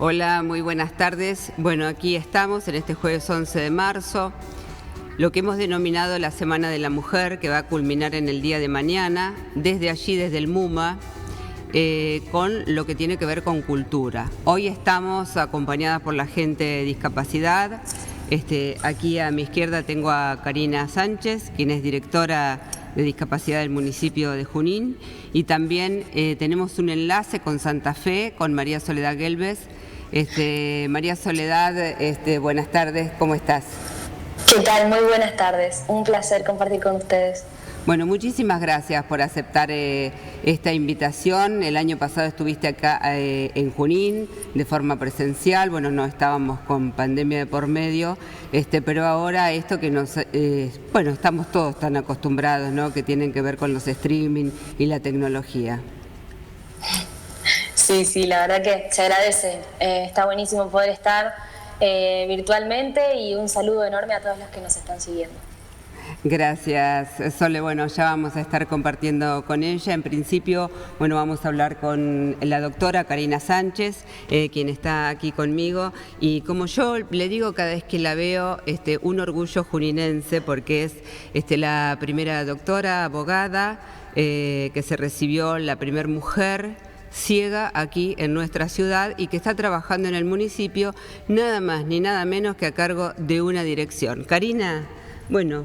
Hola, muy buenas tardes. Bueno, aquí estamos en este jueves 11 de marzo, lo que hemos denominado la Semana de la Mujer, que va a culminar en el día de mañana, desde allí, desde el MUMA, con lo que tiene que ver con cultura. Hoy estamos acompañadas por la gente de discapacidad. Aquí a mi izquierda tengo a Karina Sánchez, quien es directora de discapacidad del municipio de Junín, y también tenemos un enlace con Santa Fe, con María Soledad Gelbes. María Soledad, buenas tardes, ¿cómo estás? ¿Qué tal? Muy buenas tardes, un placer compartir con ustedes. Bueno, muchísimas gracias por aceptar esta invitación. El año pasado estuviste acá en Junín de forma presencial. Bueno, no estábamos con pandemia de por medio, pero ahora esto que estamos todos tan acostumbrados, ¿no? Que tienen que ver con los streaming y la tecnología. Sí, la verdad que se agradece. Está buenísimo poder estar virtualmente, y un saludo enorme a todos los que nos están siguiendo. Gracias, Sole. Bueno, ya vamos a estar compartiendo con ella. En principio, bueno, vamos a hablar con la doctora Karina Sánchez, quien está aquí conmigo. Y como yo le digo cada vez que la veo, un orgullo juninense, porque es la primera doctora abogada que se recibió, la primera mujer ciega aquí en nuestra ciudad y que está trabajando en el municipio, nada más ni nada menos que a cargo de una dirección. Karina, bueno,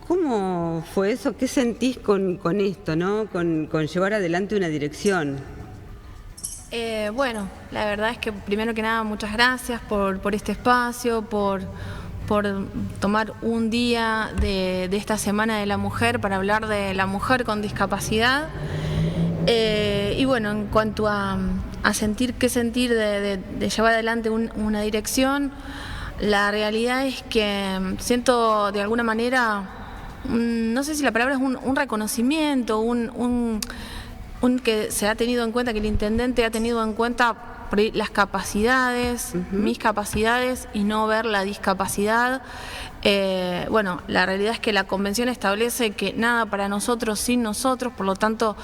¿cómo fue eso? ¿Qué sentís con esto, ¿no? Con llevar adelante una dirección? Bueno, la verdad es que primero que nada muchas gracias por este espacio, por tomar un día de esta Semana de la Mujer para hablar de la mujer con discapacidad. Y bueno, en cuanto a qué sentir de llevar adelante una dirección, la realidad es que siento de alguna manera, no sé si la palabra es un reconocimiento, un que se ha tenido en cuenta, que el intendente ha tenido en cuenta las capacidades, mis capacidades, y no ver la discapacidad. Bueno, la realidad es que la convención establece que nada para nosotros sin nosotros, por lo tanto,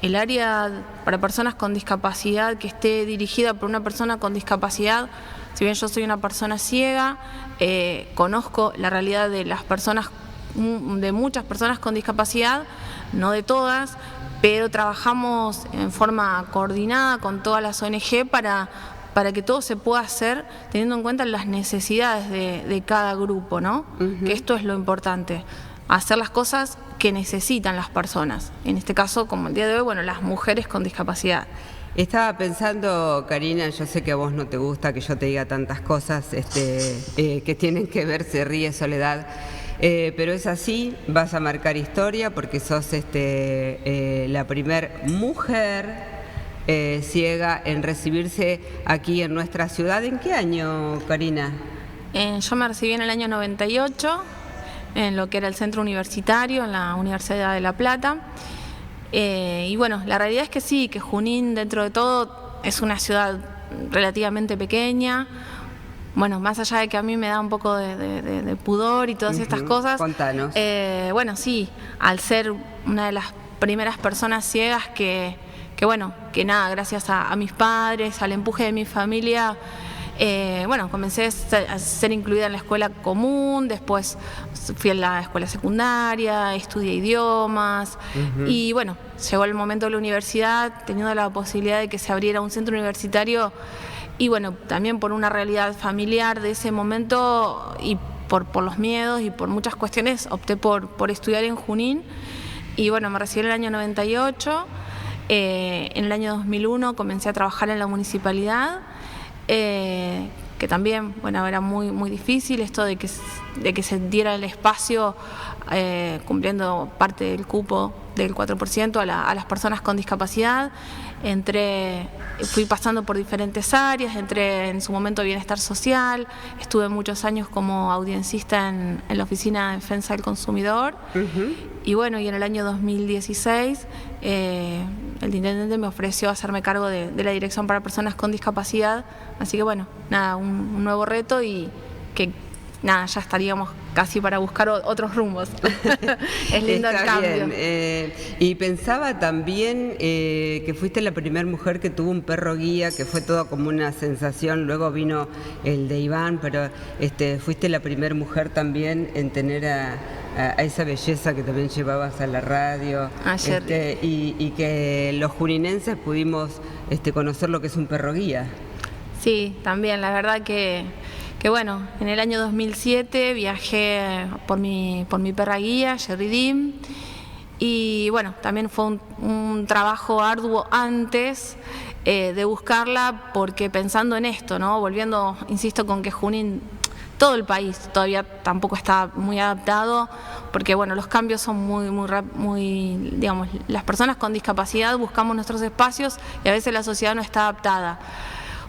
el área para personas con discapacidad que esté dirigida por una persona con discapacidad, si bien yo soy una persona ciega, conozco la realidad de las personas, de muchas personas con discapacidad, no de todas, pero trabajamos en forma coordinada con todas las ONG para que todo se pueda hacer teniendo en cuenta las necesidades de cada grupo, ¿no? Que esto es lo importante, hacer las cosas que necesitan las personas. En este caso, como el día de hoy, bueno, las mujeres con discapacidad. Estaba pensando, Karina, yo sé que a vos no te gusta que yo te diga tantas cosas que tienen que ver, se ríe Soledad, pero es así, vas a marcar historia porque sos la primer mujer ciega en recibirse aquí en nuestra ciudad. ¿En qué año, Karina? Yo me recibí en el año 98, en lo que era el centro universitario, en la Universidad de La Plata. Y bueno, la realidad es que sí, que Junín dentro de todo es una ciudad relativamente pequeña. Bueno, más allá de que a mí me da un poco de pudor y todas estas cosas. Contanos. Bueno, sí, al ser una de las primeras personas ciegas que nada, gracias a mis padres, al empuje de mi familia, bueno, comencé a ser incluida en la escuela común, después fui a la escuela secundaria, estudié idiomas, y bueno, llegó el momento de la universidad, teniendo la posibilidad de que se abriera un centro universitario, y bueno, también por una realidad familiar de ese momento y por los miedos y por muchas cuestiones, opté por estudiar en Junín, y bueno, me recibí en el año 98, en el año 2001 comencé a trabajar en la municipalidad, que también, bueno, era muy difícil esto de que se diera el espacio, cumpliendo parte del cupo del 4% a las personas con discapacidad. Fui pasando por diferentes áreas, entré en su momento bienestar social, estuve muchos años como audiencista en la Oficina de Defensa del Consumidor, y bueno, y en el año 2016 el intendente me ofreció hacerme cargo de la Dirección para Personas con Discapacidad, así que bueno, nada, un nuevo reto, y que nada, ya estaríamos casi para buscar otros rumbos. Es lindo el cambio. Bien. Y pensaba también que fuiste la primera mujer que tuvo un perro guía, que fue todo como una sensación. Luego vino el de Iván, pero fuiste la primera mujer también en tener a esa belleza que también llevabas a la radio. Y que los juninenses pudimos conocer lo que es un perro guía. Sí, también, la verdad que bueno, en el año 2007 viajé por mi perra guía, Jerry Dim, y bueno, también fue un trabajo arduo antes de buscarla, porque pensando en esto, ¿no? Volviendo, insisto, con que Junín, todo el país todavía tampoco está muy adaptado, porque bueno, los cambios son muy, digamos, las personas con discapacidad buscamos nuestros espacios y a veces la sociedad no está adaptada.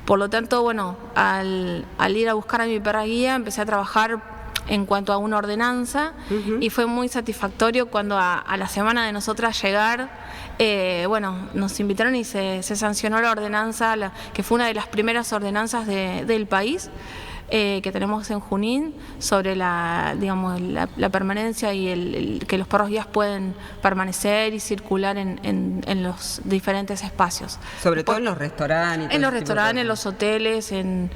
Por lo tanto, bueno, al ir a buscar a mi perra guía, empecé a trabajar en cuanto a una ordenanza, y fue muy satisfactorio cuando a la semana de nosotras llegar, bueno, nos invitaron y se sancionó la ordenanza, que fue una de las primeras ordenanzas del país, que tenemos en Junín, sobre la permanencia y que los perros guías pueden permanecer y circular en los diferentes espacios. Sobre todo en los restaurantes. En los restaurantes, en los hoteles, en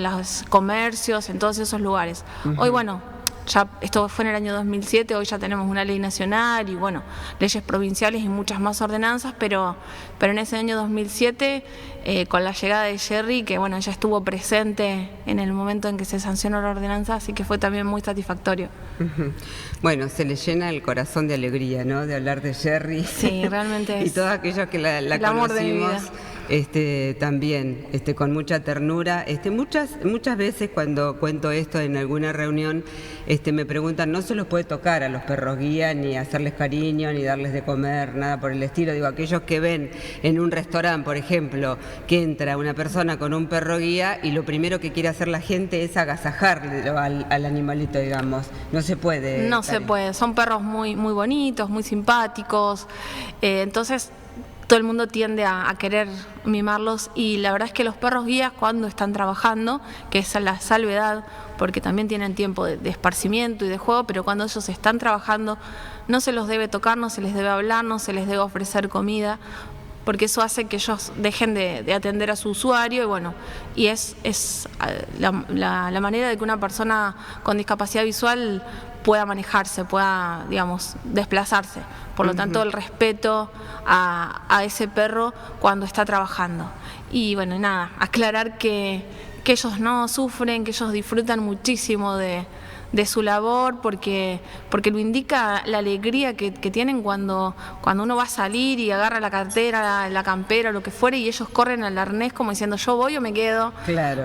los comercios, en todos esos lugares. Hoy, bueno, ya esto fue en el año 2007, hoy ya tenemos una ley nacional y bueno, leyes provinciales y muchas más ordenanzas, pero en ese año 2007, con la llegada de Jerry, que bueno, ella estuvo presente en el momento en que se sancionó la ordenanza, así que fue también muy satisfactorio. Bueno, se le llena el corazón de alegría, ¿no?, de hablar de Jerry. Sí, realmente es. Y todos aquellos que la conocimos. También con mucha ternura. Muchas veces cuando cuento esto en alguna reunión, me preguntan, no se los puede tocar a los perros guía, ni hacerles cariño, ni darles de comer, nada por el estilo. Digo, aquellos que ven en un restaurante, por ejemplo, que entra una persona con un perro guía y lo primero que quiere hacer la gente es agasajarle al animalito, digamos. No se puede. No se puede, son perros muy bonitos, muy simpáticos, entonces todo el mundo tiende a querer mimarlos, y la verdad es que los perros guías, cuando están trabajando, que es la salvedad, porque también tienen tiempo de esparcimiento y de juego, pero cuando ellos están trabajando no se los debe tocar, no se les debe hablar, no se les debe ofrecer comida, porque eso hace que ellos dejen de atender a su usuario, y bueno, y es la manera de que una persona con discapacidad visual pueda manejarse, pueda, digamos, desplazarse. Por lo tanto, el respeto a ese perro cuando está trabajando. Y bueno, nada, aclarar que ellos no sufren, que ellos disfrutan muchísimo de su labor, porque lo indica la alegría que tienen cuando uno va a salir y agarra la cartera, la campera, lo que fuere, y ellos corren al arnés como diciendo, yo voy o me quedo,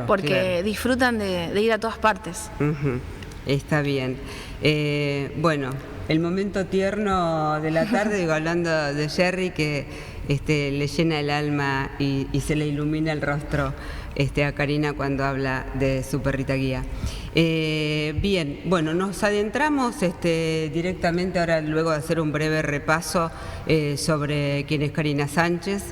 porque disfrutan de ir a todas partes. Está bien. Bueno, el momento tierno de la tarde, digo, hablando de Jerry, que le llena el alma y se le ilumina el rostro a Karina cuando habla de su perrita guía. Bien, bueno, nos adentramos directamente ahora, luego de hacer un breve repaso sobre quién es Karina Sánchez,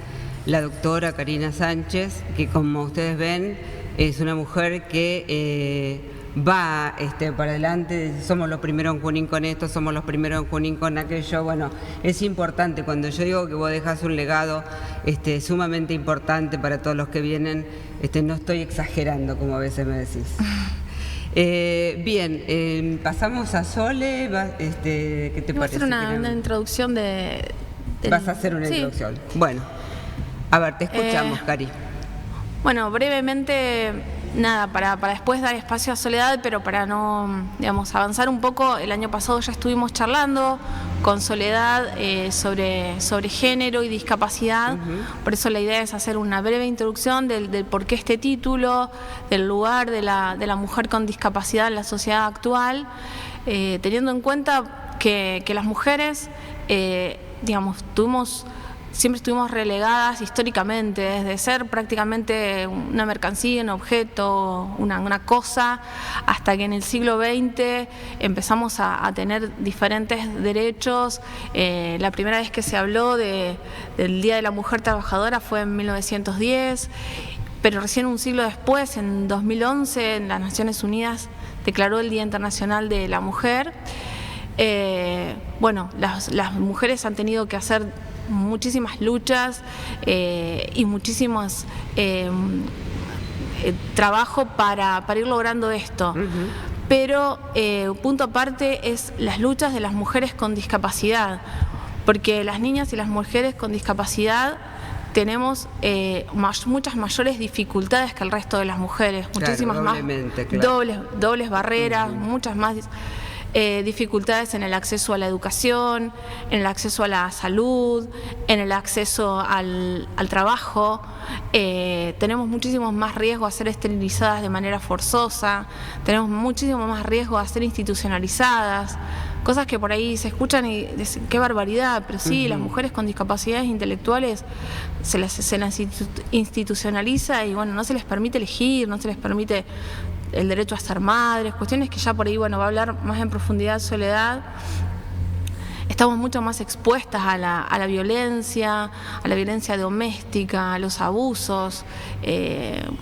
la doctora Karina Sánchez, que como ustedes ven es una mujer que va para adelante. Somos los primeros en Junín con esto, somos los primeros en Junín con aquello. Bueno, es importante, cuando yo digo que vos dejás un legado sumamente importante para todos los que vienen, no estoy exagerando, como a veces me decís. Bien, pasamos a Sole. ¿Qué te parece? Voy a hacer una introducción Vas a hacer una introducción. Bueno, a ver, te escuchamos, Cari. Bueno, brevemente, nada, para después dar espacio a Soledad, pero para no, digamos, avanzar un poco, el año pasado ya estuvimos charlando con Soledad sobre género y discapacidad, por eso la idea es hacer una breve introducción del por qué este título, del lugar de la mujer con discapacidad en la sociedad actual, teniendo en cuenta que las mujeres, digamos, siempre estuvimos relegadas históricamente, desde ser prácticamente una mercancía, un objeto, una cosa, hasta que en el siglo XX empezamos a tener diferentes derechos. La primera vez que se habló del Día de la Mujer Trabajadora fue en 1910. pero recién un siglo después, en 2011, las Naciones Unidas declaró el Día Internacional de la Mujer. Bueno, las mujeres han tenido que hacer muchísimas luchas y muchísimos trabajo para ir logrando esto. Pero punto aparte es las luchas de las mujeres con discapacidad, porque las niñas y las mujeres con discapacidad tenemos muchas mayores dificultades que el resto de las mujeres, muchísimas más, dobles barreras, muchas más dificultades en el acceso a la educación, en el acceso a la salud, en el acceso al trabajo. Tenemos muchísimos más riesgo a ser esterilizadas de manera forzosa, tenemos muchísimo más riesgo a ser institucionalizadas, cosas que por ahí se escuchan y dicen, qué barbaridad, pero sí, las mujeres con discapacidades intelectuales se las institucionaliza y bueno, no se les permite elegir, no se les permite el derecho a ser madres, cuestiones que ya por ahí, bueno, va a hablar más en profundidad Soledad. Estamos mucho más expuestas a la violencia doméstica, a los abusos,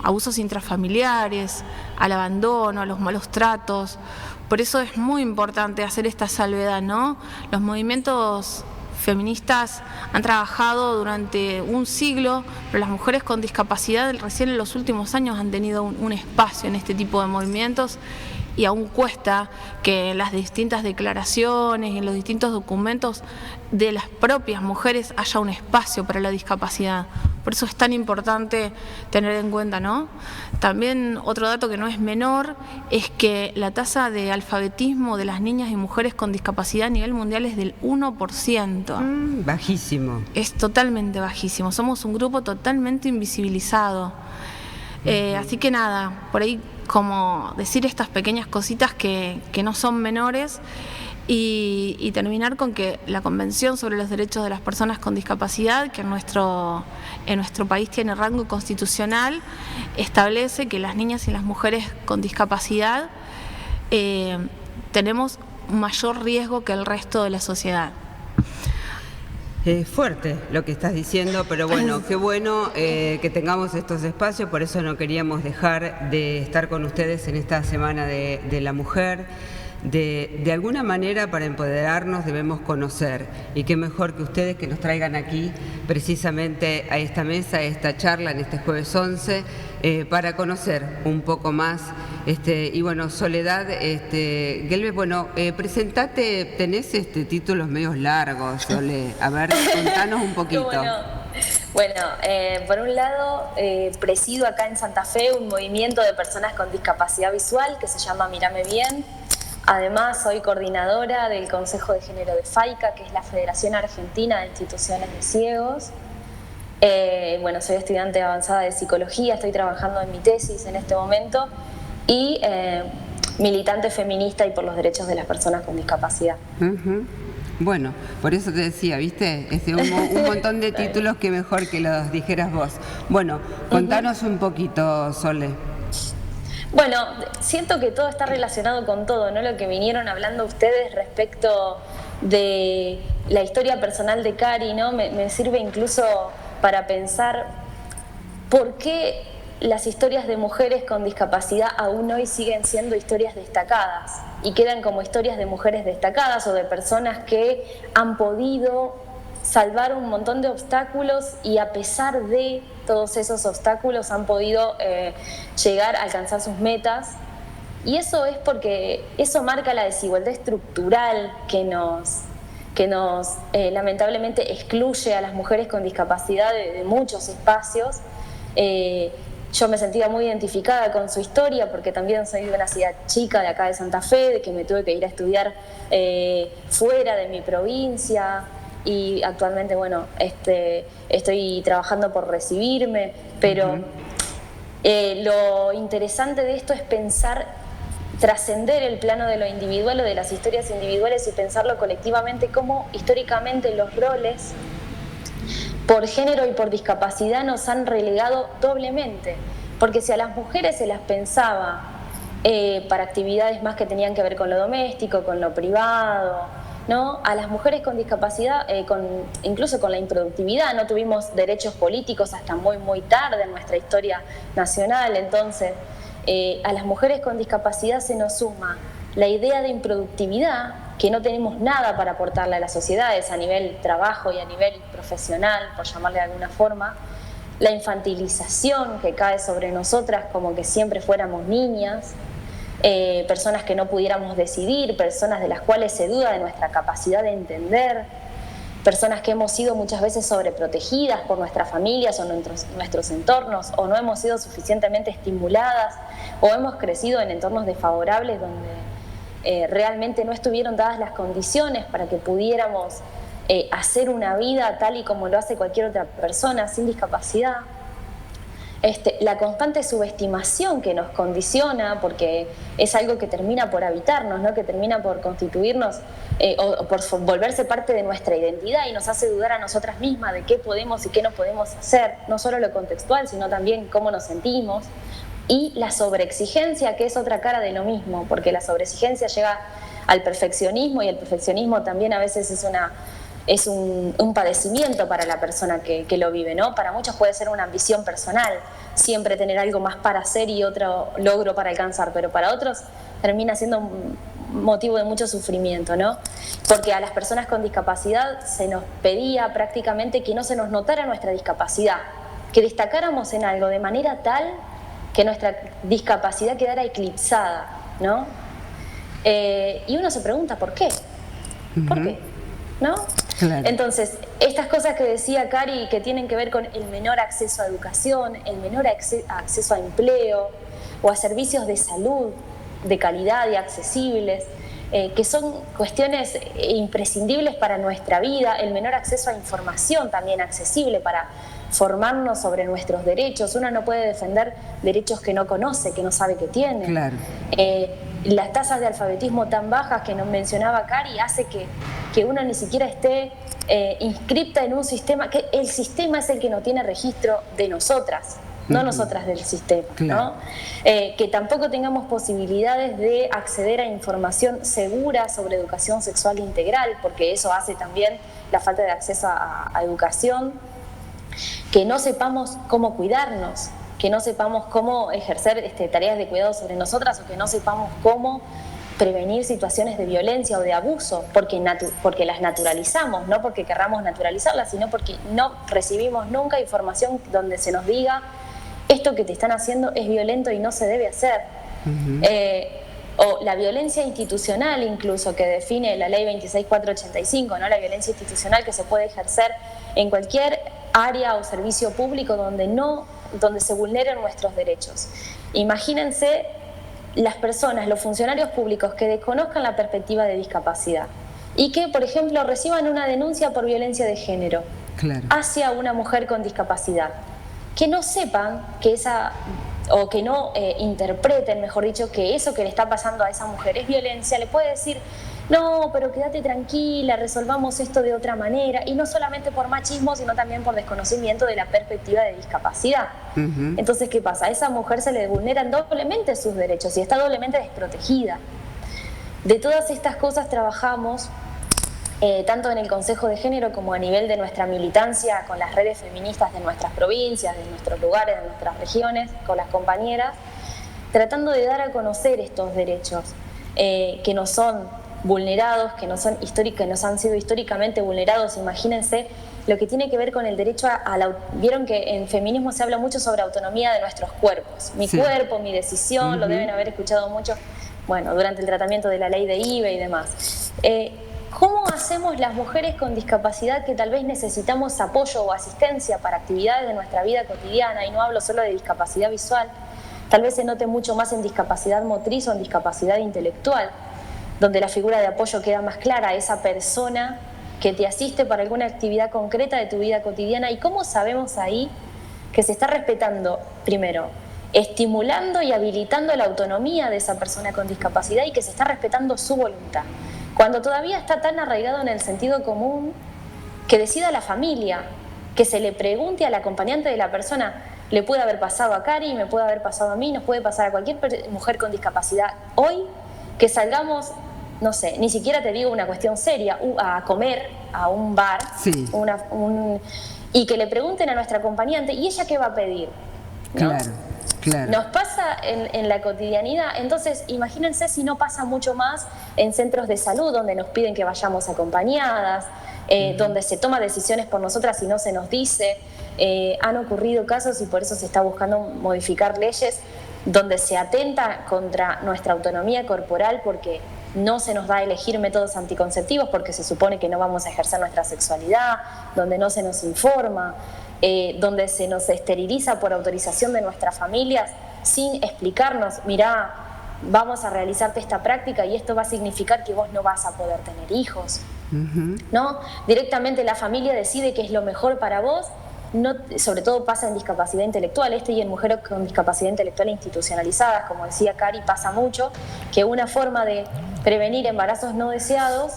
abusos intrafamiliares, al abandono, a los malos tratos. Por eso es muy importante hacer esta salvedad, ¿no? Los movimientos feministas han trabajado durante un siglo, pero las mujeres con discapacidad recién en los últimos años han tenido un espacio en este tipo de movimientos y aún cuesta que en las distintas declaraciones y en los distintos documentos de las propias mujeres haya un espacio para la discapacidad. Por eso es tan importante tener en cuenta, ¿no? También otro dato que no es menor es que la tasa de alfabetismo de las niñas y mujeres con discapacidad a nivel mundial es del 1%. Bajísimo. Es totalmente bajísimo. Somos un grupo totalmente invisibilizado. Así que nada, por ahí como decir estas pequeñas cositas que no son menores y terminar con que la Convención sobre los Derechos de las Personas con Discapacidad, que en nuestro país tiene rango constitucional, establece que las niñas y las mujeres con discapacidad tenemos mayor riesgo que el resto de la sociedad. Es fuerte lo que estás diciendo, pero bueno, qué bueno que tengamos estos espacios, por eso no queríamos dejar de estar con ustedes en esta Semana de la Mujer. De alguna manera, para empoderarnos debemos conocer, y qué mejor que ustedes que nos traigan aquí precisamente a esta mesa, a esta charla en este jueves 11, para conocer un poco más. Y bueno, Soledad Gelbes, bueno, presentate, tenés títulos medios largos, Sole, a ver, contanos un poquito. Bueno, por un lado, presido acá en Santa Fe un movimiento de personas con discapacidad visual que se llama Mírame Bien. Además, soy coordinadora del Consejo de Género de FAICA, que es la Federación Argentina de Instituciones de Ciegos. Bueno, soy estudiante avanzada de psicología, estoy trabajando en mi tesis en este momento y militante feminista y por los derechos de las personas con discapacidad. Bueno, por eso te decía, ¿viste? Un montón de títulos que mejor que los dijeras vos. Bueno, contanos un poquito, Sole. Bueno, siento que todo está relacionado con todo, ¿no? Lo que vinieron hablando ustedes respecto de la historia personal de Cari, ¿no? Me sirve incluso para pensar por qué las historias de mujeres con discapacidad aún hoy siguen siendo historias destacadas y quedan como historias de mujeres destacadas o de personas que han podido salvar un montón de obstáculos y a pesar de todos esos obstáculos han podido llegar a alcanzar sus metas. Y eso es porque eso marca la desigualdad estructural que nos lamentablemente excluye a las mujeres con discapacidad de muchos espacios. Yo me sentía muy identificada con su historia porque también soy de una ciudad chica de acá de Santa Fe, de que me tuve que ir a estudiar fuera de mi provincia. Y actualmente, bueno, estoy trabajando por recibirme, pero lo interesante de esto es pensar, trascender el plano de lo individual o de las historias individuales y pensarlo colectivamente, cómo históricamente los roles por género y por discapacidad nos han relegado doblemente. Porque si a las mujeres se las pensaba para actividades más que tenían que ver con lo doméstico, con lo privado, ¿no? A las mujeres con discapacidad, incluso con la improductividad, no tuvimos derechos políticos hasta muy, muy tarde en nuestra historia nacional. Entonces, a las mujeres con discapacidad se nos suma la idea de improductividad, que no tenemos nada para aportarle a las sociedades a nivel trabajo y a nivel profesional, por llamarle de alguna forma, la infantilización que cae sobre nosotras como que siempre fuéramos niñas, personas que no pudiéramos decidir, personas de las cuales se duda de nuestra capacidad de entender, personas que hemos sido muchas veces sobreprotegidas por nuestras familias o nuestros entornos, o no hemos sido suficientemente estimuladas, o hemos crecido en entornos desfavorables donde realmente no estuvieron dadas las condiciones para que pudiéramos hacer una vida tal y como lo hace cualquier otra persona sin discapacidad. La constante subestimación que nos condiciona, porque es algo que termina por habitarnos, ¿no? Que termina por constituirnos o por volverse parte de nuestra identidad y nos hace dudar a nosotras mismas de qué podemos y qué no podemos hacer, no solo lo contextual, sino también cómo nos sentimos. Y la sobreexigencia, que es otra cara de lo mismo, porque la sobreexigencia llega al perfeccionismo, y el perfeccionismo también a veces es un padecimiento para la persona que lo vive, ¿no? Para muchos puede ser una ambición personal, siempre tener algo más para hacer y otro logro para alcanzar, pero para otros termina siendo un motivo de mucho sufrimiento, ¿no? Porque a las personas con discapacidad se nos pedía prácticamente que no se nos notara nuestra discapacidad, que destacáramos en algo de manera tal que nuestra discapacidad quedara eclipsada, ¿no? Y uno se pregunta, ¿por qué? ¿Por qué? ¿No? Claro. Entonces, estas cosas que decía Cari, que tienen que ver con el menor acceso a educación, el menor acceso a empleo o a servicios de salud de calidad y accesibles, que son cuestiones imprescindibles para nuestra vida, el menor acceso a información también accesible para formarnos sobre nuestros derechos. Uno no puede defender derechos que no conoce, que no sabe que tiene. Claro. Las tasas de alfabetismo tan bajas que nos mencionaba Cari hace que uno ni siquiera esté inscripta en un sistema, que el sistema es el que no tiene registro de nosotras, no nosotras del sistema, claro. ¿No? Que tampoco tengamos posibilidades de acceder a información segura sobre educación sexual integral, porque eso hace también la falta de acceso a educación, que no sepamos cómo cuidarnos, que no sepamos cómo ejercer tareas de cuidado sobre nosotras, o que no sepamos cómo prevenir situaciones de violencia o de abuso, porque las naturalizamos, no porque querramos naturalizarlas, sino porque no recibimos nunca información donde se nos diga esto que te están haciendo es violento y no se debe hacer. O la violencia institucional, incluso, que define la ley 26485, ¿no? La violencia institucional que se puede ejercer en cualquier área o servicio público donde se vulneren nuestros derechos. Imagínense las personas, los funcionarios públicos que desconozcan la perspectiva de discapacidad y que, por ejemplo, reciban una denuncia por violencia de género, claro, hacia una mujer con discapacidad, que no sepan que o que no interpreten, mejor dicho, que eso que le está pasando a esa mujer es violencia. Le puede decir, no, pero quédate tranquila, resolvamos esto de otra manera, y no solamente por machismo, sino también por desconocimiento de la perspectiva de discapacidad. Entonces, ¿qué pasa? A esa mujer se le vulneran doblemente sus derechos y está doblemente desprotegida. De todas estas cosas trabajamos tanto en el Consejo de Género como a nivel de nuestra militancia con las redes feministas de nuestras provincias, de nuestros lugares, de nuestras regiones, con las compañeras, tratando de dar a conocer estos derechos que nos son vulnerados, que nos han sido históricamente vulnerados. Imagínense lo que tiene que ver con el derecho vieron que en feminismo se habla mucho sobre autonomía de nuestros cuerpos, mi cuerpo, mi decisión, lo deben haber escuchado mucho, bueno, durante el tratamiento de la ley de IVE y demás. ¿Cómo hacemos las mujeres con discapacidad que tal vez necesitamos apoyo o asistencia para actividades de nuestra vida cotidiana? Y no hablo solo de discapacidad visual, tal vez se note mucho más en discapacidad motriz o en discapacidad intelectual, donde la figura de apoyo queda más clara, esa persona que te asiste para alguna actividad concreta de tu vida cotidiana. ¿Y cómo sabemos ahí que se está respetando, primero, estimulando y habilitando la autonomía de esa persona con discapacidad, y que se está respetando su voluntad? Cuando todavía está tan arraigado en el sentido común, que decida la familia, que se le pregunte al acompañante de la persona, le puede haber pasado a Cari, me puede haber pasado a mí, nos puede pasar a cualquier mujer con discapacidad hoy, que salgamos no sé, ni siquiera te digo una cuestión seria, a comer a un bar, sí, y que le pregunten a nuestra acompañante, ¿y ella qué va a pedir? ¿No? claro, claro. Nos pasa en la cotidianidad, entonces imagínense si no pasa mucho más en centros de salud donde nos piden que vayamos acompañadas, donde se toman decisiones por nosotras y no se nos dice. Han ocurrido casos y por eso se está buscando modificar leyes donde se atenta contra nuestra autonomía corporal porque no se nos da a elegir métodos anticonceptivos porque se supone que no vamos a ejercer nuestra sexualidad, donde no se nos informa, donde se nos esteriliza por autorización de nuestras familias sin explicarnos, mirá, vamos a realizarte esta práctica y esto va a significar que vos no vas a poder tener hijos. ¿No? Directamente la familia decide qué es lo mejor para vos. No, sobre todo pasa en discapacidad intelectual, y en mujeres con discapacidad intelectual institucionalizadas, como decía Cari, pasa mucho, que una forma de prevenir embarazos no deseados,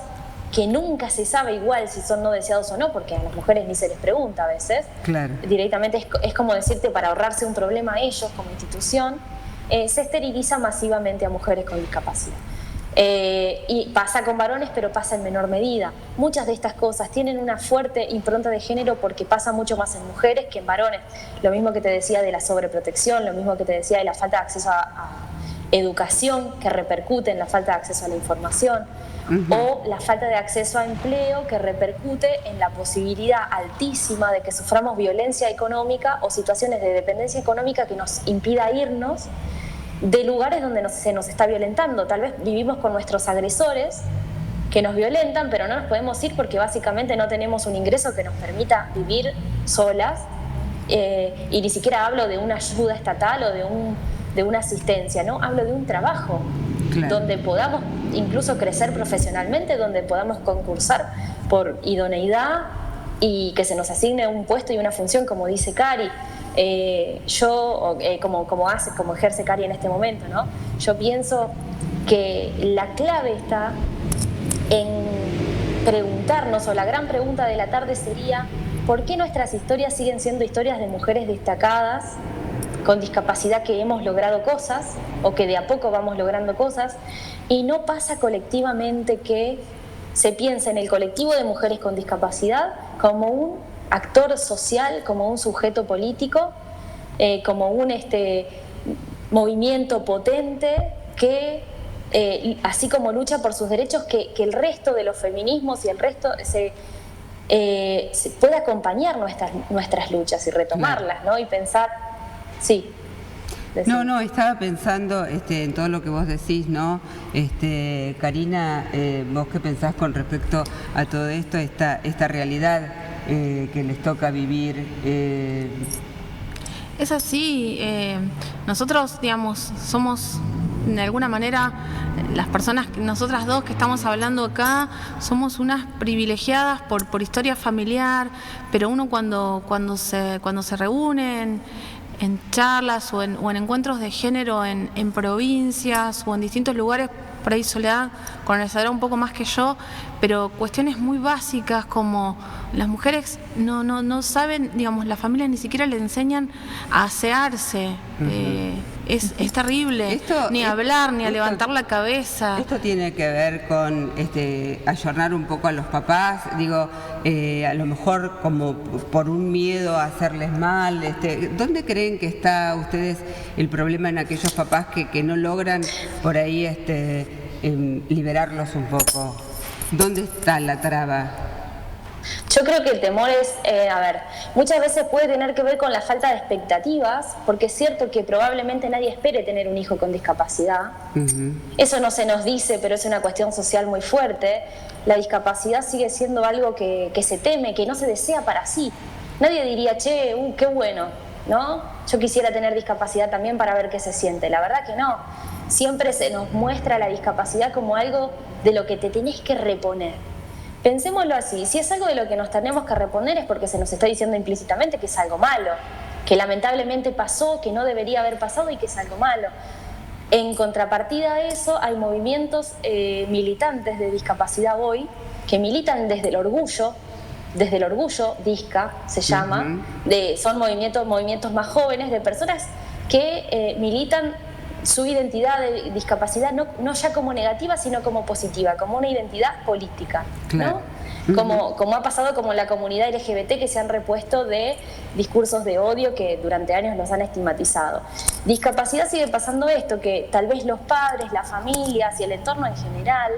que nunca se sabe igual si son no deseados o no, porque a las mujeres ni se les pregunta a veces, claro. Directamente es como decirte, para ahorrarse un problema a ellos como institución, se esteriliza masivamente a mujeres con discapacidad. Y pasa con varones, pero pasa en menor medida. Muchas de estas cosas tienen una fuerte impronta de género porque pasa mucho más en mujeres que en varones. Lo mismo que te decía de la sobreprotección, lo mismo que te decía de la falta de acceso a educación que repercute en la falta de acceso a la información, o la falta de acceso a empleo que repercute en la posibilidad altísima de que suframos violencia económica o situaciones de dependencia económica que nos impida irnos de lugares donde se nos está violentando. Tal vez vivimos con nuestros agresores que nos violentan, pero no nos podemos ir porque básicamente no tenemos un ingreso que nos permita vivir solas, y ni siquiera hablo de una ayuda estatal o de una asistencia, ¿no? Hablo de un trabajo, claro, donde podamos incluso crecer profesionalmente, donde podamos concursar por idoneidad y que se nos asigne un puesto y una función, como dice Cari. Como ejerce Cari en este momento, ¿no? Yo pienso que la clave está en preguntarnos, o la gran pregunta de la tarde sería, ¿por qué nuestras historias siguen siendo historias de mujeres destacadas con discapacidad que hemos logrado cosas o que de a poco vamos logrando cosas, y no pasa colectivamente que se piensa en el colectivo de mujeres con discapacidad como un actor social, como un sujeto político, como un movimiento potente que, así como lucha por sus derechos, que el resto de los feminismos y el resto se puede acompañar nuestras luchas y retomarlas, ¿no? Y pensar, sí. No, estaba pensando en todo lo que vos decís, ¿no? Karina, ¿vos qué pensás con respecto a todo esto, esta realidad que les toca vivir? Es así, nosotros, digamos, somos de alguna manera las personas, nosotras dos que estamos hablando acá, somos unas privilegiadas por historia familiar, pero uno cuando se reúnen en charlas o en encuentros de género en provincias o en distintos lugares, por ahí Soledad conocerá un poco más que yo, pero cuestiones muy básicas como las mujeres no saben, digamos, las familias ni siquiera le enseñan a asearse. Es terrible, ni a hablar, ni a levantar la cabeza. Esto tiene que ver con ayornar un poco a los papás, digo, a lo mejor como por un miedo a hacerles mal. ¿Dónde creen que está ustedes el problema en aquellos papás que no logran por ahí liberarlos un poco? ¿Dónde está la traba? Yo creo que el temor es, muchas veces puede tener que ver con la falta de expectativas, porque es cierto que probablemente nadie espere tener un hijo con discapacidad. Eso no se nos dice, pero es una cuestión social muy fuerte. La discapacidad sigue siendo algo que se teme, que no se desea para sí. Nadie diría, che, qué bueno, ¿no? Yo quisiera tener discapacidad también para ver qué se siente. La verdad que no. Siempre se nos muestra la discapacidad como algo de lo que te tenés que reponer. Pensémoslo así, si es algo de lo que nos tenemos que reponer es porque se nos está diciendo implícitamente que es algo malo, que lamentablemente pasó, que no debería haber pasado y que es algo malo. En contrapartida a eso hay movimientos militantes de discapacidad hoy que militan desde el orgullo DISCA se llama, son movimientos más jóvenes de personas que militan su identidad de discapacidad no ya como negativa, sino como positiva, como una identidad política, claro. ¿no? Como ha pasado con la comunidad LGBT, que se han repuesto de discursos de odio que durante años nos han estigmatizado. Discapacidad sigue pasando esto, que tal vez los padres, las familias y el entorno en general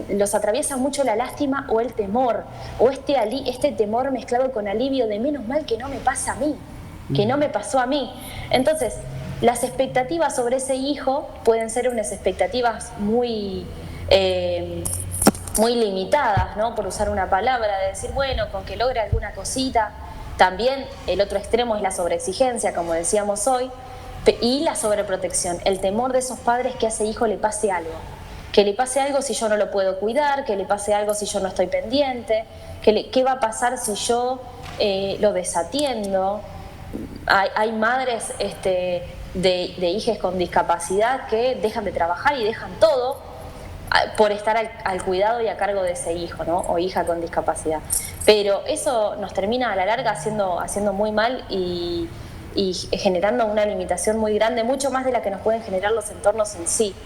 los atraviesa mucho la lástima o el temor, o este temor mezclado con alivio de menos mal que no me pasa a mí, que no me pasó a mí. Entonces, las expectativas sobre ese hijo pueden ser unas expectativas muy limitadas, ¿no? Por usar una palabra, de decir, bueno, con que logre alguna cosita. También el otro extremo es la sobreexigencia, como decíamos hoy, y la sobreprotección, el temor de esos padres que a ese hijo le pase algo. Que le pase algo si yo no lo puedo cuidar, que le pase algo si yo no estoy pendiente, qué va a pasar si yo lo desatiendo. Hay madres de hijas con discapacidad que dejan de trabajar y dejan todo por estar al cuidado y a cargo de ese hijo, ¿no? O hija con discapacidad. Pero eso nos termina a la larga haciendo muy mal y generando una limitación muy grande, mucho más de la que nos pueden generar los entornos en sí.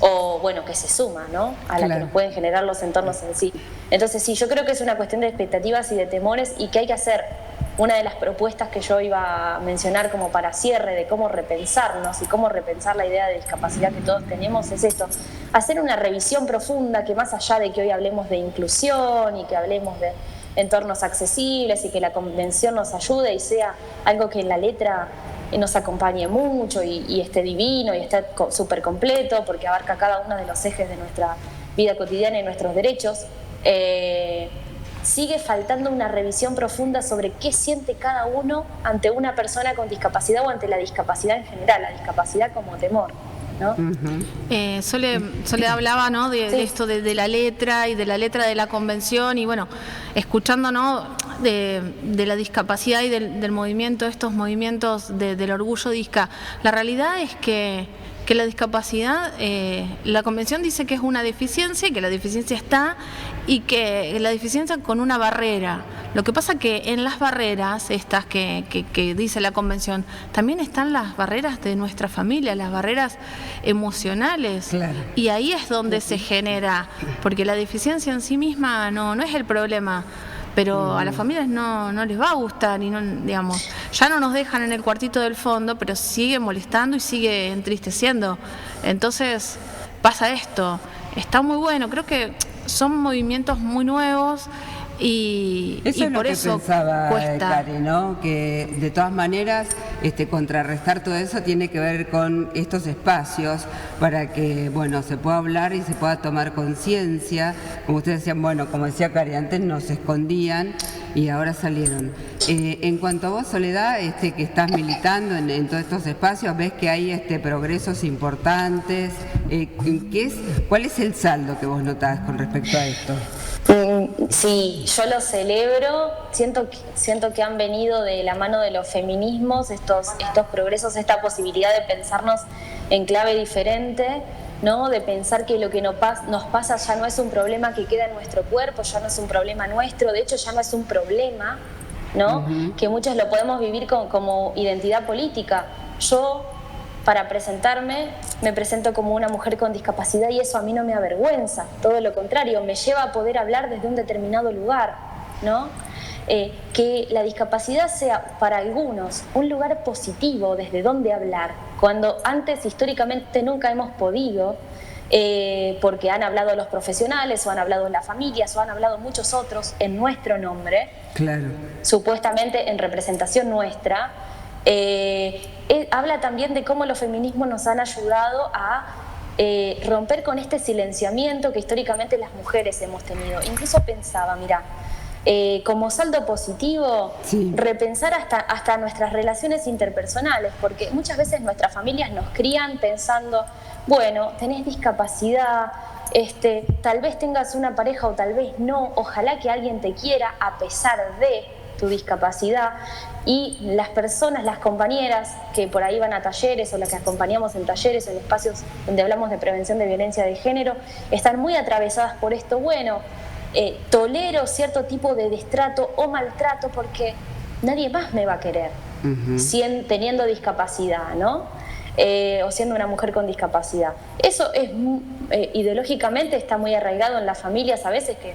O bueno, que se suma, ¿no? A la que nos pueden generar los entornos en sí. Entonces sí, yo creo que es una cuestión de expectativas y de temores, y que hay que hacer. Una de las propuestas que yo iba a mencionar como para cierre de cómo repensarnos y cómo repensar la idea de discapacidad que todos tenemos es esto: hacer una revisión profunda, que más allá de que hoy hablemos de inclusión y que hablemos de entornos accesibles y que la convención nos ayude y sea algo que en la letra nos acompañe mucho y esté divino y esté súper completo, porque abarca cada uno de los ejes de nuestra vida cotidiana y nuestros derechos, sigue faltando una revisión profunda sobre qué siente cada uno ante una persona con discapacidad o ante la discapacidad en general, la discapacidad como temor, ¿no? Sole hablaba, ¿no? de esto de la letra y de la letra de la convención, y bueno, escuchando, ¿no? de la discapacidad y del movimiento, estos movimientos del orgullo disca. La realidad es que la discapacidad, la convención dice que es una deficiencia y que la deficiencia está, y que la deficiencia con una barrera. Lo que pasa que en las barreras estas que dice la convención, también están las barreras de nuestra familia, las barreras emocionales. Claro. Y ahí es donde se genera, porque la deficiencia en sí misma no es el problema, pero a las familias no les va a gustar y no, digamos, ya no nos dejan en el cuartito del fondo, pero sigue molestando y sigue entristeciendo. Entonces pasa esto. Está muy bueno, creo que son movimientos muy nuevos y por eso cuesta. Cari, ¿no? Que de todas maneras contrarrestar todo eso tiene que ver con estos espacios para que, bueno, se pueda hablar y se pueda tomar conciencia. Como ustedes decían, bueno, como decía Cari, antes nos escondían y ahora salieron. En cuanto a vos, Soledad, que estás militando en todos estos espacios, ves que hay progresos importantes. ¿Cuál es el saldo que vos notás con respecto a esto? Sí, yo lo celebro, siento que han venido de la mano de los feminismos estos progresos, esta posibilidad de pensarnos en clave diferente, ¿no? De pensar que lo que nos pasa ya no es un problema que queda en nuestro cuerpo, ya no es un problema nuestro, de hecho ya no es un problema, ¿no? Que muchos lo podemos vivir como identidad política. Yo, para presentarme, me presento como una mujer con discapacidad y eso a mí no me avergüenza, todo lo contrario, me lleva a poder hablar desde un determinado lugar, ¿no? Que la discapacidad sea para algunos un lugar positivo desde donde hablar, cuando antes históricamente nunca hemos podido, porque han hablado los profesionales o han hablado las familias o han hablado muchos otros en nuestro nombre, claro, supuestamente en representación nuestra. Habla también de cómo los feminismos nos han ayudado a romper con este silenciamiento que históricamente las mujeres hemos tenido. Incluso pensaba, mira, como saldo positivo, repensar hasta nuestras relaciones interpersonales, porque muchas veces nuestras familias nos crían pensando, bueno, tenés discapacidad, tal vez tengas una pareja o tal vez no, ojalá que alguien te quiera a pesar de tu discapacidad. Y las personas, las compañeras que por ahí van a talleres o las que acompañamos en talleres, en espacios donde hablamos de prevención de violencia de género, están muy atravesadas por esto. Bueno, tolero cierto tipo de destrato o maltrato porque nadie más me va a querer, teniendo discapacidad, ¿no? O siendo una mujer con discapacidad. Eso es ideológicamente está muy arraigado en las familias a veces, que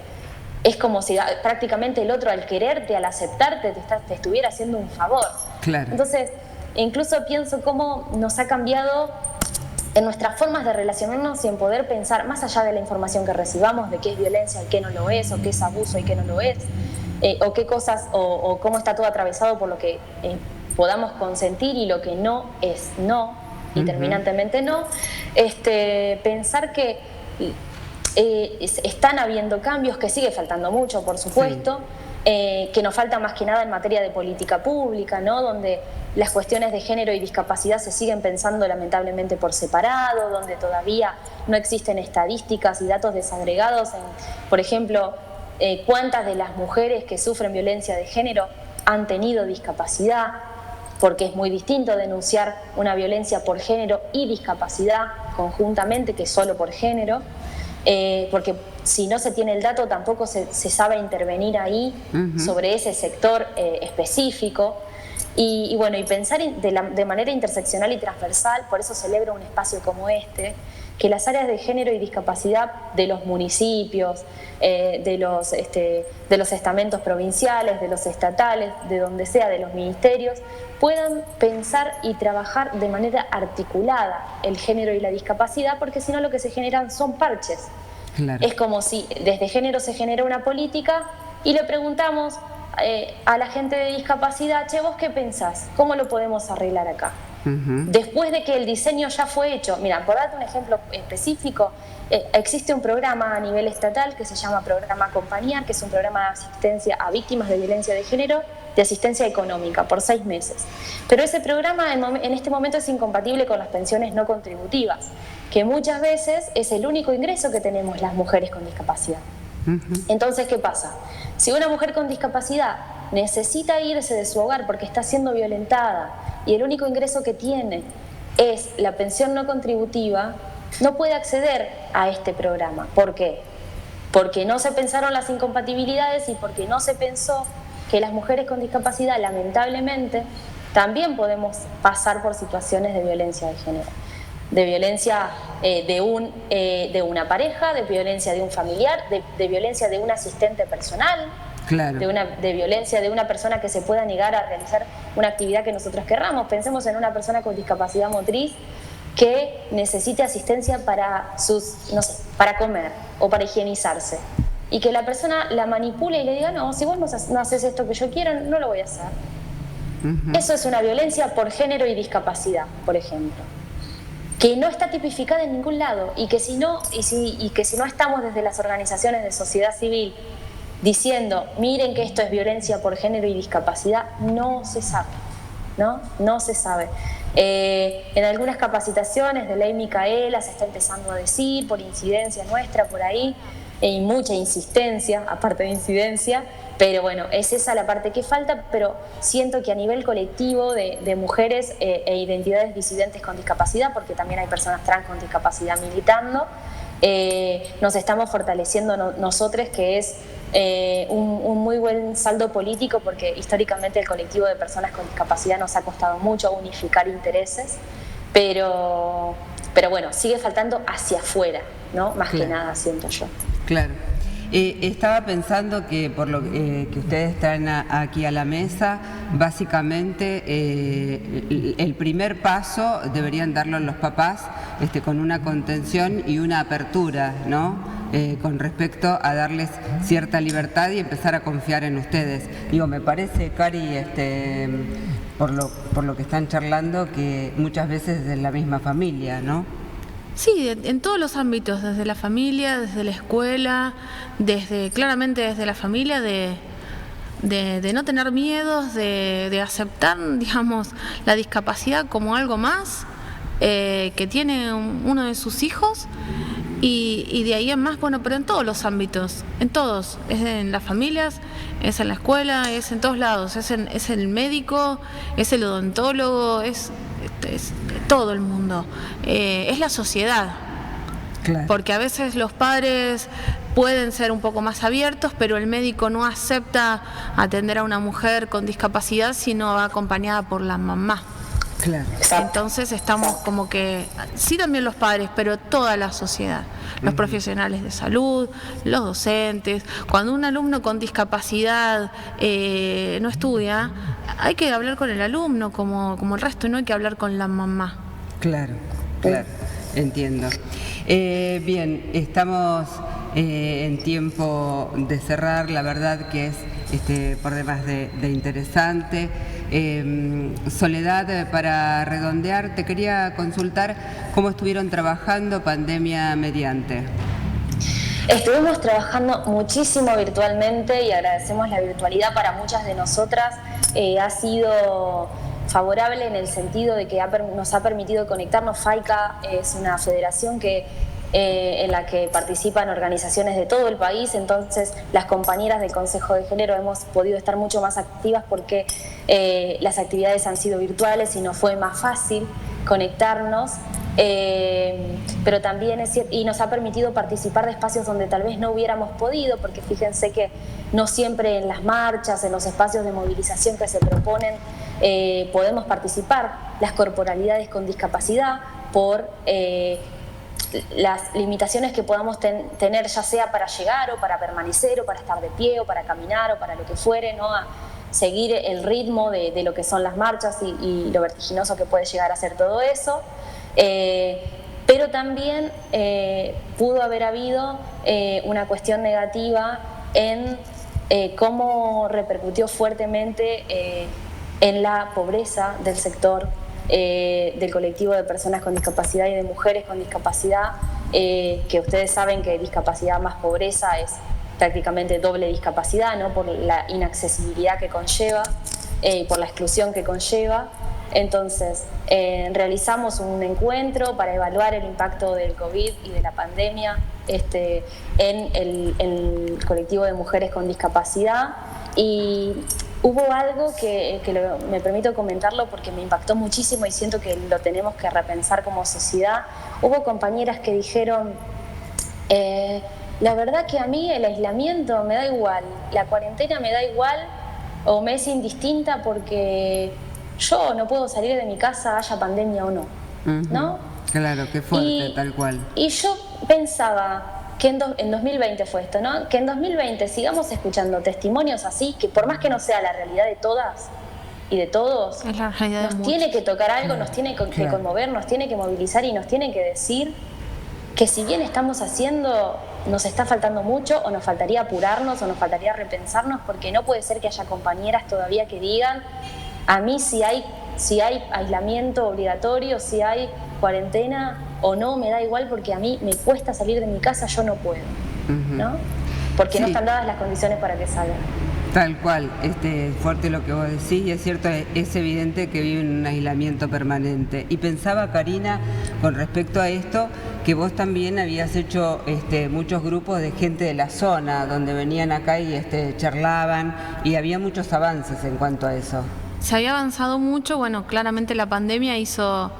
es como si prácticamente el otro, al quererte, al aceptarte, te estuviera haciendo un favor. Claro. Entonces, incluso pienso cómo nos ha cambiado en nuestras formas de relacionarnos y en poder pensar más allá de la información que recibamos, de qué es violencia y qué no lo es, o qué es abuso y qué no lo es, o qué cosas, o cómo está todo atravesado por lo que podamos consentir y lo que no es no, y terminantemente no. Pensar que están habiendo cambios, que sigue faltando mucho, por supuesto, que nos falta más que nada en materia de política pública, ¿no? Donde las cuestiones de género y discapacidad se siguen pensando lamentablemente por separado, donde todavía no existen estadísticas y datos desagregados en, por ejemplo, cuántas de las mujeres que sufren violencia de género han tenido discapacidad, porque es muy distinto denunciar una violencia por género y discapacidad conjuntamente que solo por género. Porque si no se tiene el dato tampoco se sabe intervenir ahí sobre ese sector específico y bueno, y pensar de manera interseccional y transversal. Por eso celebro un espacio como este, que las áreas de género y discapacidad de los municipios, de los estamentos provinciales, de los estatales, de donde sea, de los ministerios, puedan pensar y trabajar de manera articulada el género y la discapacidad, porque si no lo que se generan son parches. Claro. Es como si desde género se genera una política y le preguntamos a la gente de discapacidad, che, ¿vos qué pensás? ¿Cómo lo podemos arreglar acá? Después de que el diseño ya fue hecho. Mira, por darte un ejemplo específico, existe un programa a nivel estatal que se llama Programa Acompañar, que es un programa de asistencia a víctimas de violencia de género, de asistencia económica por 6 meses. Pero ese programa en este momento es incompatible con las pensiones no contributivas, que muchas veces es el único ingreso que tenemos las mujeres con discapacidad. Entonces, ¿qué pasa? Si una mujer con discapacidad necesita irse de su hogar porque está siendo violentada y el único ingreso que tiene es la pensión no contributiva, no puede acceder a este programa. ¿Por qué? Porque no se pensaron las incompatibilidades y porque no se pensó que las mujeres con discapacidad, lamentablemente, también podemos pasar por situaciones de violencia de género. De violencia de una pareja, de violencia de un familiar, de violencia de un asistente personal, claro, de violencia de una persona que se pueda negar a realizar una actividad que nosotros querramos. Pensemos en una persona con discapacidad motriz que necesite asistencia para para comer o para higienizarse, y que la persona la manipule y le diga, no, si vos no haces esto que yo quiero, no lo voy a hacer. Eso es una violencia por género y discapacidad, por ejemplo, que no está tipificada en ningún lado, y que si no estamos desde las organizaciones de sociedad civil diciendo, miren que esto es violencia por género y discapacidad, no se sabe, no se sabe. En algunas capacitaciones de Ley Micaela se está empezando a decir, por incidencia nuestra por ahí, y mucha insistencia, aparte de incidencia, pero bueno, es esa la parte que falta. Pero siento que a nivel colectivo de mujeres e identidades disidentes con discapacidad, porque también hay personas trans con discapacidad militando, nos estamos fortaleciendo nosotros, que es un muy buen saldo político, porque históricamente el colectivo de personas con discapacidad nos ha costado mucho unificar intereses, pero bueno, sigue faltando hacia afuera, ¿no? Más que nada, siento yo. Claro. Estaba pensando que por lo que ustedes traen aquí a la mesa, básicamente el primer paso deberían darlo los papás, con una contención y una apertura, ¿no? Con respecto a darles cierta libertad y empezar a confiar en ustedes. Digo, me parece, Cari, por lo que están charlando, que muchas veces es de la misma familia, ¿no? Sí, en todos los ámbitos, desde la familia, desde la escuela, claramente desde la familia, de no tener miedos, de aceptar, digamos, la discapacidad como algo más que tiene uno de sus hijos, y de ahí en más, bueno, pero en todos los ámbitos, en todos, es en las familias, es en la escuela, es en todos lados, es el médico, es el odontólogo, es todo el mundo, es la sociedad. Claro. Porque a veces los padres pueden ser un poco más abiertos, pero el médico no acepta atender a una mujer con discapacidad si no va acompañada por la mamá. Claro. Entonces estamos como que, sí también los padres, pero toda la sociedad, los profesionales de salud, los docentes. Cuando un alumno con discapacidad no estudia, hay que hablar con el alumno como el resto, no hay que hablar con la mamá. Claro, claro, entiendo. Bien, estamos en tiempo de cerrar, la verdad que es por demás de interesante. Soledad, para redondear, te quería consultar cómo estuvieron trabajando pandemia mediante. Estuvimos trabajando muchísimo virtualmente y agradecemos la virtualidad para muchas de nosotras. Ha sido favorable en el sentido de que nos ha permitido conectarnos. FAICA es una federación en la que participan organizaciones de todo el país, entonces las compañeras del Consejo de Género hemos podido estar mucho más activas porque las actividades han sido virtuales y nos fue más fácil conectarnos, pero también es cierto, y nos ha permitido participar de espacios donde tal vez no hubiéramos podido, porque fíjense que no siempre en las marchas, en los espacios de movilización que se proponen, podemos participar las corporalidades con discapacidad por las limitaciones que podamos tener, ya sea para llegar o para permanecer o para estar de pie o para caminar o para lo que fuere, ¿no? A seguir el ritmo de lo que son las marchas y lo vertiginoso que puede llegar a ser todo eso. Pero también pudo haber habido una cuestión negativa en cómo repercutió fuertemente en la pobreza del sector del colectivo de personas con discapacidad y de mujeres con discapacidad, que ustedes saben que discapacidad más pobreza es prácticamente doble discapacidad, ¿no? Por la inaccesibilidad que conlleva, por la exclusión que conlleva. Entonces, realizamos un encuentro para evaluar el impacto del COVID y de la pandemia en el colectivo de mujeres con discapacidad, y hubo algo que me permito comentarlo porque me impactó muchísimo y siento que lo tenemos que repensar como sociedad. Hubo compañeras que dijeron, la verdad que a mí el aislamiento me da igual, la cuarentena me da igual o me es indistinta porque yo no puedo salir de mi casa, haya pandemia o no, ¿no? Claro, qué fuerte, tal cual. Y yo pensaba que en 2020 fue esto, ¿no? Que en 2020 sigamos escuchando testimonios así, que por más que no sea la realidad de todas y de todos, nos tiene que tocar algo, nos tiene que conmover, nos tiene que movilizar y nos tiene que decir que si bien estamos haciendo, nos está faltando mucho, o nos faltaría apurarnos, o nos faltaría repensarnos, porque no puede ser que haya compañeras todavía que digan, a mí si hay aislamiento obligatorio, si hay cuarentena o no, me da igual porque a mí me cuesta salir de mi casa, yo no puedo, ¿no? Porque no están dadas las condiciones para que salgan. Tal cual, fuerte lo que vos decís, y es cierto, es evidente que viven un aislamiento permanente. Y pensaba, Karina, con respecto a esto, que vos también habías hecho muchos grupos de gente de la zona, donde venían acá y charlaban, y había muchos avances en cuanto a eso. Se había avanzado mucho, bueno, claramente la pandemia hizo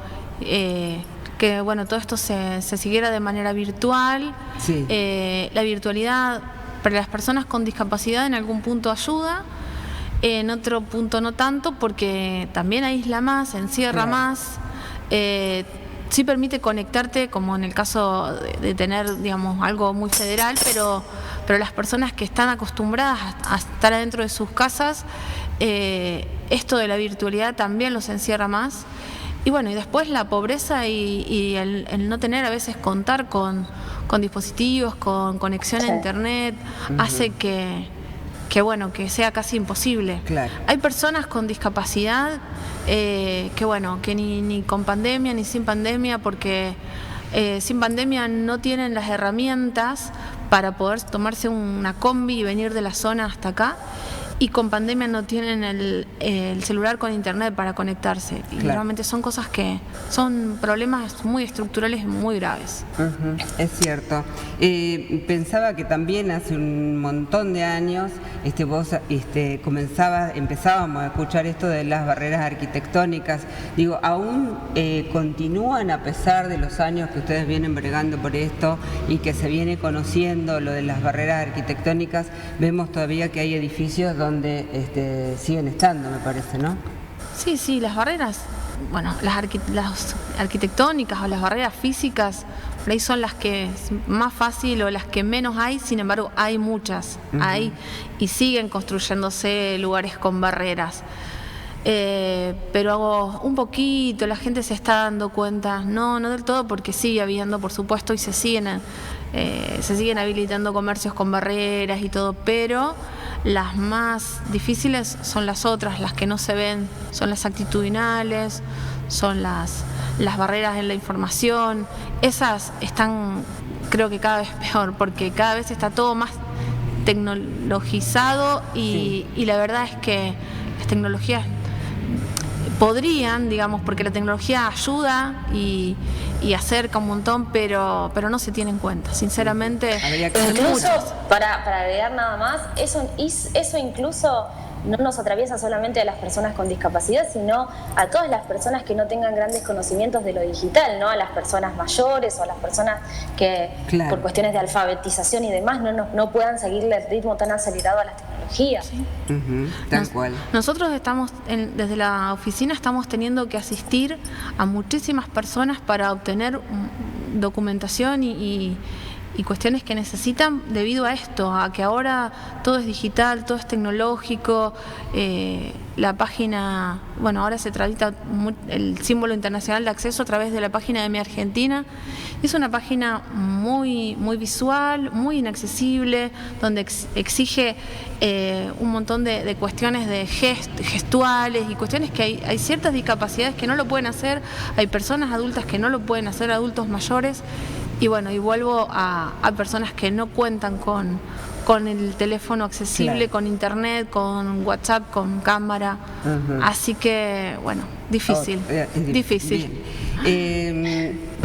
que bueno, todo esto se siguiera de manera virtual. Sí. La virtualidad para las personas con discapacidad en algún punto ayuda, en otro punto no tanto, porque también aísla más, encierra más, sí permite conectarte, como en el caso de tener, digamos, algo muy federal, pero las personas que están acostumbradas a estar adentro de sus casas, esto de la virtualidad también los encierra más. Y bueno, y después la pobreza y el no tener a veces contar con dispositivos, con conexión a internet, hace que bueno, que sea casi imposible. Claro. Hay personas con discapacidad que ni con pandemia ni sin pandemia, porque sin pandemia no tienen las herramientas para poder tomarse una combi y venir de la zona hasta acá. y con pandemia no tienen el celular con internet para conectarse. Y realmente son cosas que son problemas muy estructurales, muy graves. Es cierto. Pensaba que también hace un montón de años vos empezábamos a escuchar esto de las barreras arquitectónicas. Digo, ¿aún continúan a pesar de los años que ustedes vienen bregando por esto y que se viene conociendo lo de las barreras arquitectónicas? Vemos todavía que hay edificios donde siguen estando, me parece, ¿no? Sí, las barreras, bueno, las arquitectónicas o las barreras físicas, por ahí son las que es más fácil o las que menos hay, sin embargo hay muchas, hay y siguen construyéndose lugares con barreras. Pero un poquito, la gente se está dando cuenta, no del todo, porque sigue habiendo, por supuesto, y se siguen habilitando comercios con barreras y todo, pero las más difíciles son las otras, las que no se ven, son las actitudinales, son las barreras en la información. Esas están, creo que cada vez peor, porque cada vez está todo más tecnologizado y la verdad es que las tecnologías podrían, digamos, porque la tecnología ayuda y acerca un montón, pero no se tiene en cuenta, sinceramente. Incluso, para agregar nada más, eso incluso no nos atraviesa solamente a las personas con discapacidad, sino a todas las personas que no tengan grandes conocimientos de lo digital, ¿no? A las personas mayores o a las personas que por cuestiones de alfabetización y demás no puedan seguirle el ritmo tan acelerado a las tecnologías. Sí. Tal cual. Nosotros desde la oficina estamos teniendo que asistir a muchísimas personas para obtener documentación y cuestiones que necesitan debido a esto, a que ahora todo es digital, todo es tecnológico. La página, bueno, ahora se tramita el símbolo internacional de acceso a través de la página de Mi Argentina. Es una página muy visual, muy inaccesible, donde exige un montón de cuestiones de gestuales y cuestiones que hay ciertas discapacidades que no lo pueden hacer, hay personas adultas que no lo pueden hacer, adultos mayores. Y bueno, y vuelvo a personas que no cuentan con el teléfono accesible, con internet, con WhatsApp, con cámara. Así que, bueno, difícil. Difícil.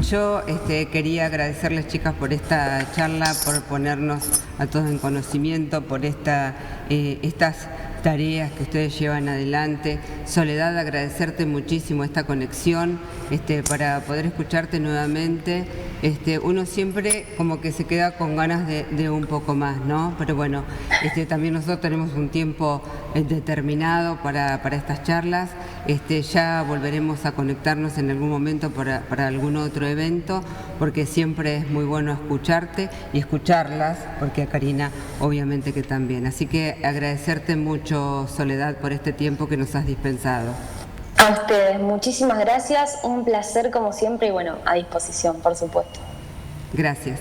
Yo quería agradecerles, chicas, por esta charla, por ponernos a todos en conocimiento, por estas tareas que ustedes llevan adelante. Soledad, agradecerte muchísimo esta conexión, para poder escucharte nuevamente. Uno siempre como que se queda con ganas de un poco más, ¿no? Pero bueno, también nosotros tenemos un tiempo determinado para estas charlas. Ya volveremos a conectarnos en algún momento para algún otro evento, porque siempre es muy bueno escucharte y escucharlas, porque a Karina obviamente que también. Así que agradecerte mucho, Soledad, por este tiempo que nos has dispensado. A ustedes, muchísimas gracias, un placer como siempre y bueno, a disposición, por supuesto. Gracias.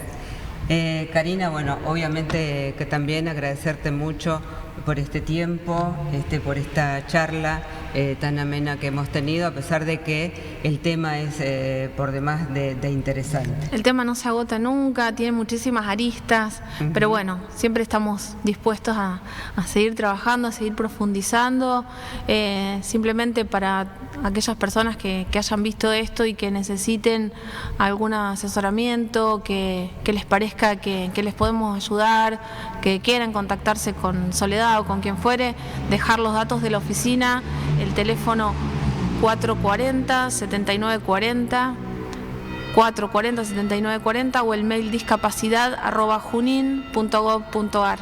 Karina, bueno, obviamente que también agradecerte mucho por este tiempo, por esta charla tan amena que hemos tenido, a pesar de que el tema es por demás de interesante. El tema no se agota nunca, tiene muchísimas aristas, pero bueno, siempre estamos dispuestos a seguir trabajando, a seguir profundizando, simplemente para aquellas personas que hayan visto esto y que necesiten algún asesoramiento, que les parezca que les podemos ayudar, que quieran contactarse con Soledad o con quien fuere, dejar los datos de la oficina, el teléfono 440-7940, 440-7940 o el mail discapacidad@junin.gov.ar.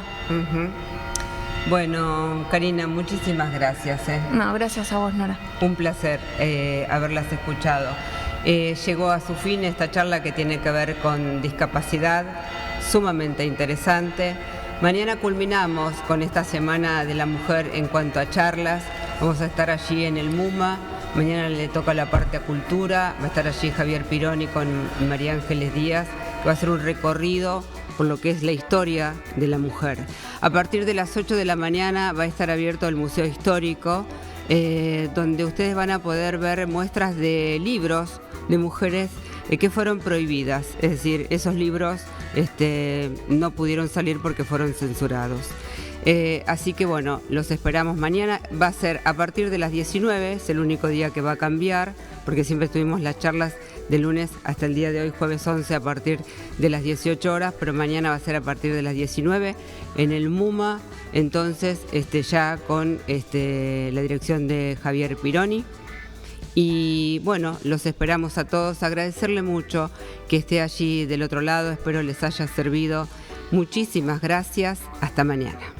Bueno, Karina, muchísimas gracias. No, gracias a vos, Nora. Un placer haberlas escuchado. Llegó a su fin esta charla que tiene que ver con discapacidad, sumamente interesante. Mañana culminamos con esta Semana de la Mujer en cuanto a charlas. Vamos a estar allí en el MUMA. Mañana le toca la parte a cultura. Va a estar allí Javier Pironi con María Ángeles Díaz, que va a hacer un recorrido por lo que es la historia de la mujer. A partir de las 8 de la mañana va a estar abierto el Museo Histórico, donde ustedes van a poder ver muestras de libros de mujeres que fueron prohibidas. Es decir, esos libros no pudieron salir porque fueron censurados. Así que bueno, los esperamos mañana. Va a ser a partir de las 19, es el único día que va a cambiar, porque siempre tuvimos las charlas de lunes hasta el día de hoy, jueves 11, a partir de las 18 horas, pero mañana va a ser a partir de las 19 en el MUMA, entonces ya con la dirección de Javier Pironi. Y bueno, los esperamos a todos, agradecerle mucho que esté allí del otro lado, espero les haya servido. Muchísimas gracias, hasta mañana.